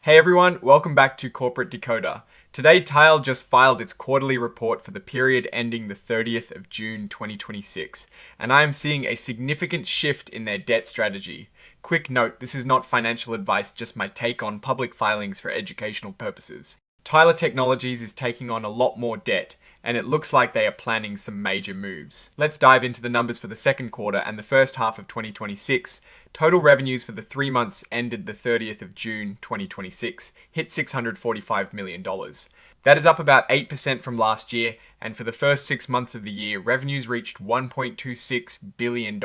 Hey everyone, welcome back to Corporate Decoder. Today, TYL just filed its quarterly report for the period ending the 30th of June 2026, and I am seeing a significant shift in their debt strategy. Quick note, this is not financial advice, just my take on public filings for educational purposes. TYL Technologies is taking on a lot more debt, and it looks like they are planning some major moves. Let's dive into the numbers for the second quarter and the first half of 2026. Total revenues for the 3 months ended the 30th of June 2026 hit $645 million. That is up about 8% from last year, and for the first 6 months of the year, revenues reached $1.26 billion,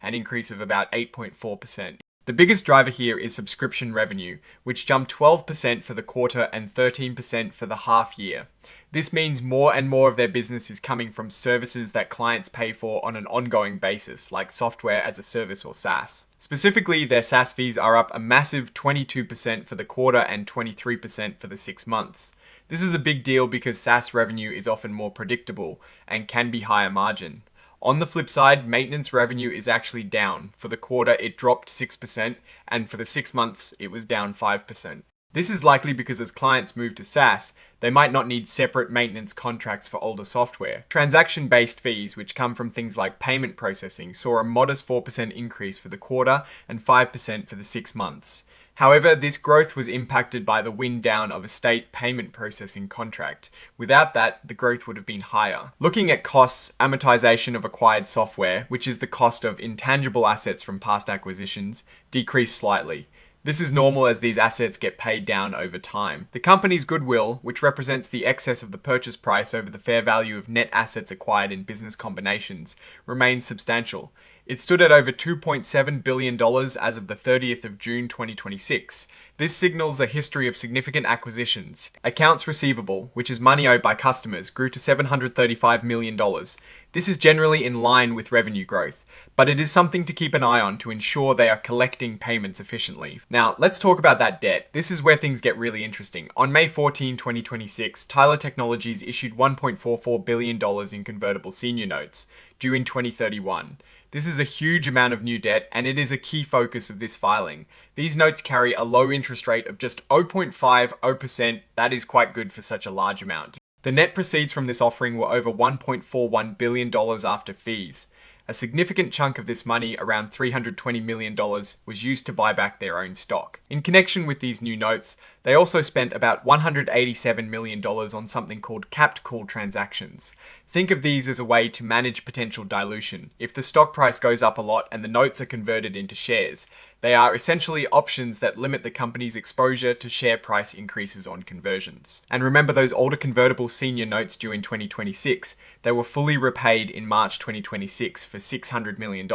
an increase of about 8.4%. The biggest driver here is subscription revenue, which jumped 12% for the quarter and 13% for the half year. This means more and more of their business is coming from services that clients pay for on an ongoing basis, like software as a service or SaaS. Specifically, their SaaS fees are up a massive 22% for the quarter and 23% for the 6 months. This is a big deal because SaaS revenue is often more predictable and can be higher margin. On the flip side, maintenance revenue is actually down. For the quarter, it dropped 6%, and for the 6 months, it was down 5%. This is likely because as clients move to SaaS, they might not need separate maintenance contracts for older software. Transaction-based fees, which come from things like payment processing, saw a modest 4% increase for the quarter and 5% for the 6 months. However, this growth was impacted by the wind down of a state payment processing contract. Without that, the growth would have been higher. Looking at costs, amortization of acquired software, which is the cost of intangible assets from past acquisitions, decreased slightly. This is normal as these assets get paid down over time. The company's goodwill, which represents the excess of the purchase price over the fair value of net assets acquired in business combinations, remains substantial. It stood at over $2.7 billion as of the 30th of June 2026. This signals a history of significant acquisitions. Accounts receivable, which is money owed by customers, grew to $735 million. This is generally in line with revenue growth, but it is something to keep an eye on to ensure they are collecting payments efficiently. Now, let's talk about that debt. This is where things get really interesting. On May 14, 2026, TYL Technologies issued $1.44 billion in Convertible Senior Notes, due in 2031. This is a huge amount of new debt, and it is a key focus of this filing. These notes carry a low interest rate of just 0.50%. That is quite good for such a large amount. The net proceeds from this offering were over $1.41 billion after fees. A significant chunk of this money, around $320 million, was used to buy back their own stock. In connection with these new notes, they also spent about $187 million on something called capped call transactions. Think of these as a way to manage potential dilution. If the stock price goes up a lot and the notes are converted into shares, they are essentially options that limit the company's exposure to share price increases on conversions. And remember those older convertible senior notes due in 2026, they were fully repaid in March 2026 for $600 million.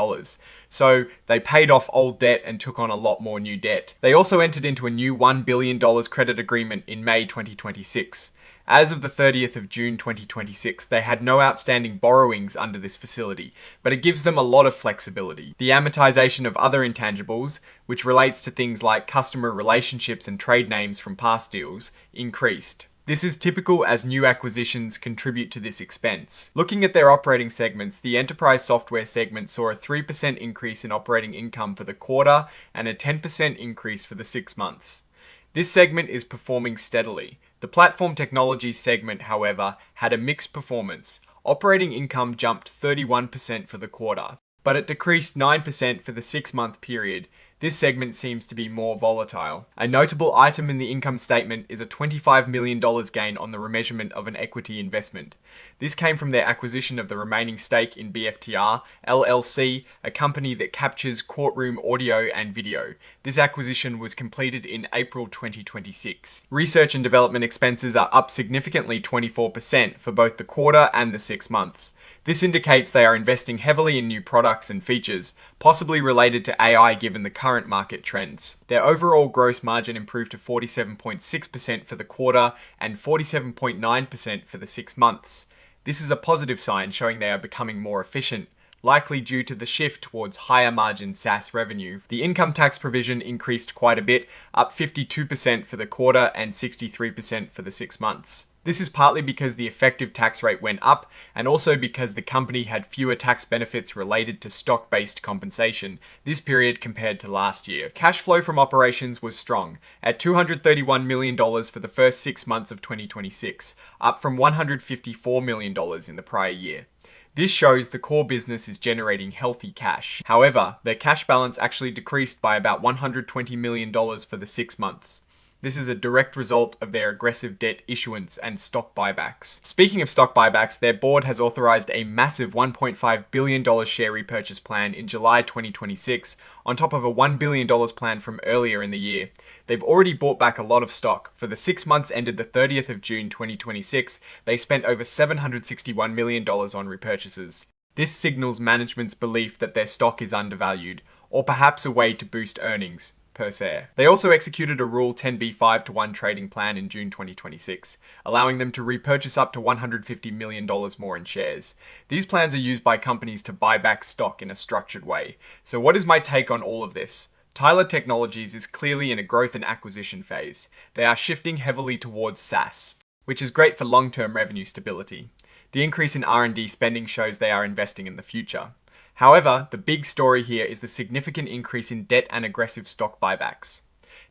So they paid off old debt and took on a lot more new debt. They also entered into a new $1 billion credit agreement in May 2026. As of the 30th of June 2026, they had no outstanding borrowings under this facility, but it gives them a lot of flexibility. The amortization of other intangibles, which relates to things like customer relationships and trade names from past deals, increased. This is typical as new acquisitions contribute to this expense. Looking at their operating segments, the enterprise software segment saw a 3% increase in operating income for the quarter and a 10% increase for the 6 months. This segment is performing steadily. The platform technologies segment, however, had a mixed performance. Operating income jumped 31% for the quarter, but it decreased 9% for the 6-month period. This segment seems to be more volatile. A notable item in the income statement is a $25 million gain on the remeasurement of an equity investment. This came from their acquisition of the remaining stake in BFTR, LLC, a company that captures courtroom audio and video. This acquisition was completed in April 2026. Research and development expenses are up significantly 24% for both the quarter and the 6 months. This indicates they are investing heavily in new products and features, possibly related to AI given the current market trends. Their overall gross margin improved to 47.6% for the quarter and 47.9% for the 6 months. This is a positive sign showing they are becoming more efficient, likely due to the shift towards higher margin SaaS revenue. The income tax provision increased quite a bit, up 52% for the quarter and 63% for the 6 months. This is partly because the effective tax rate went up, and also because the company had fewer tax benefits related to stock-based compensation this period compared to last year. Cash flow from operations was strong, at $231 million for the first 6 months of 2026, up from $154 million in the prior year. This shows the core business is generating healthy cash. However, their cash balance actually decreased by about $120 million for the 6 months. This is a direct result of their aggressive debt issuance and stock buybacks. Speaking of stock buybacks, their board has authorized a massive $1.5 billion share repurchase plan in July 2026, on top of a $1 billion plan from earlier in the year. They've already bought back a lot of stock. For the 6 months ended the 30th of June 2026, they spent over $761 million on repurchases. This signals management's belief that their stock is undervalued, or perhaps a way to boost earnings per se. They also executed a Rule 10b5-1 trading plan in June 2026, allowing them to repurchase up to $150 million more in shares. These plans are used by companies to buy back stock in a structured way. So what is my take on all of this? Tyler Technologies is clearly in a growth and acquisition phase. They are shifting heavily towards SaaS, which is great for long-term revenue stability. The increase in R&D spending shows they are investing in the future. However, the big story here is the significant increase in debt and aggressive stock buybacks.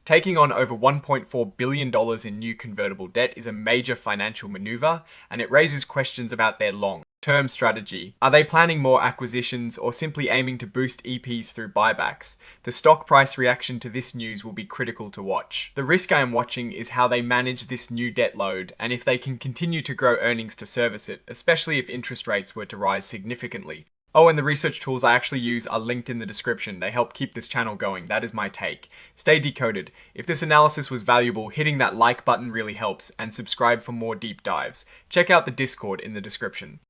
Taking on over $1.4 billion in new convertible debt is a major financial maneuver, and it raises questions about their long-term strategy. Are they planning more acquisitions or simply aiming to boost EPs through buybacks? The stock price reaction to this news will be critical to watch. The risk I am watching is how they manage this new debt load, and if they can continue to grow earnings to service it, especially if interest rates were to rise significantly. Oh, and the research tools I actually use are linked in the description. They help keep this channel going. That is my take. Stay decoded. If this analysis was valuable, hitting that like button really helps, and subscribe for more deep dives. Check out the Discord in the description.